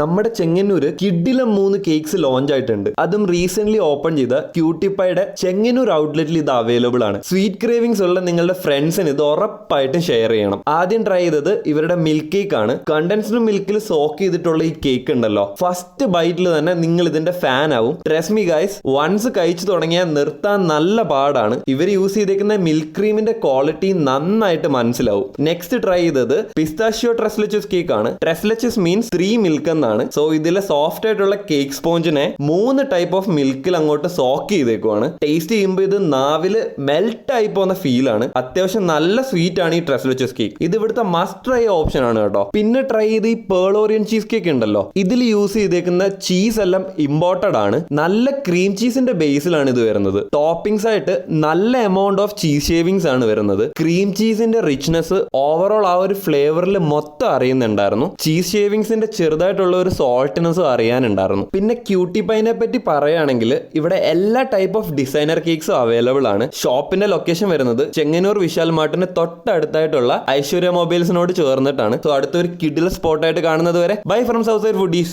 നമ്മുടെ Chengannur കിഡിലം 3 cakes launch ആയിട്ടുണ്ട്. അതും റീസെന്റ് ഓപ്പൺ ചെയ്ത ക്യൂട്ടിപ്പയുടെ ചെങ്ങന്നൂർ ഔട്ട്ലെറ്റിൽ ഇത് അവൈലബിൾ ആണ്. സ്വീറ്റ് ക്രേവിംഗ്സ് ഉള്ള നിങ്ങളുടെ ഫ്രണ്ട്സിന് ഇത് ഉറപ്പായിട്ടും ഷെയർ ചെയ്യണം. ആദ്യം ട്രൈ ചെയ്തത് ഇവരുടെ മിൽക്ക് കേക്ക് ആണ്. കണ്ടൻസ്ഡ് മിൽക്കിൽ സോക്ക് ചെയ്തിട്ടുള്ള ഈ കേക്ക് ഉണ്ടല്ലോ, ഫസ്റ്റ് ബൈറ്റിൽ തന്നെ നിങ്ങൾ ഇതിന്റെ ഫാൻ ആവും. ട്രസ്റ്റ് മീ ഗൈസ്, വൺസ് കഴിച്ചു തുടങ്ങിയാൽ നിർത്താൻ നല്ല പാടാണ്. ഇവർ യൂസ് ചെയ്തേക്കുന്ന മിൽക്ക് ക്രീമിന്റെ ക്വാളിറ്റി നന്നായിട്ട് മനസ്സിലാവും. നെക്സ്റ്റ് ട്രൈ ചെയ്തത് പിസ്താഷ്യോ ട്രെസ്ലെച്ചസ് കേക്ക് ആണ്. ട്രെസ്ലെച്ചസ് മീൻസ് 3 മിൽക്ക് എന്നാണ്. സോ ഇതിലെ സോഫ്റ്റ് ആയിട്ടുള്ള കേക്ക് സ്പോഞ്ചിനെ 3 ടൈപ്പ് ഓഫ് മിൽക്കിൽ അങ്ങോട്ട് സോക്ക് ചെയ്തേക്കുവാണ്. ടേസ്റ്റ് ചെയ്യുമ്പോൾ ഇത് നാവില് മെൽറ്റ് ആയി പോകുന്ന ഫീൽ ആണ്. അത്യാവശ്യം നല്ല സ്വീറ്റ് ആണ് ഈ ട്രെസ്ലെച്ചസ് കേക്ക്. ഇത് ഇവിടുത്തെ മസ്റ്റ് ട്രൈ ഓപ്ഷൻ ആണ് കേട്ടോ. പിന്നെ ട്രൈ ചെയ്ത് ഈ പേൾ ഓറിയൻ ചീസ് കേക്ക് ഉണ്ടല്ലോ, ഇതിൽ യൂസ് ചെയ്തേക്കുന്ന ചീസ് എല്ലാം ഇമ്പോർട്ടഡ് ആണ്. നല്ല ക്രീം ചീസിന്റെ ബേസിലാണ് ഇത് വരുന്നത്. ടോപ്പിംഗ്സ് ആയിട്ട് നല്ല എമൗണ്ട് ഓഫ് ചീസ് ഷേവിങ്സ് ആണ് വരുന്നത്. ക്രീം ചീസിന്റെ റിച്ച്നെസ് ഓവറോൾ ആ ഒരു ഫ്ലേവറിൽ മൊത്തം അറിയുന്നുണ്ടായിരുന്നു. ചീസ് ഷേവിങ്സിന്റെ ചെറുതായിട്ടുള്ള ഒരു സോൾട്ട്നെസ്സും അറിയാനുണ്ടായിരുന്നു. പിന്നെ ക്യൂട്ടി പൈനെ പറ്റി പറയുകയാണെങ്കിൽ ഇവിടെ എല്ലാ ടൈപ്പ് ഓഫ് ഡിസൈനർ കേക്ക്സും അവൈലബിൾ ആണ്. ഷോപ്പിന്റെ ലൊക്കേഷൻ വരുന്നത് ചെങ്ങന്നൂർ വിശാൽ മാർട്ടിന് തൊട്ടടുത്തായിട്ടുള്ള ഐശ്വര്യ മൊബൈൽസിനോട് ചേർന്നിട്ടാണ്. സോ അടുത്തൊരു കിഡിൽ സ്പോട്ടായിട്ട് കാണുന്നത് വരെ bye from south side foodies.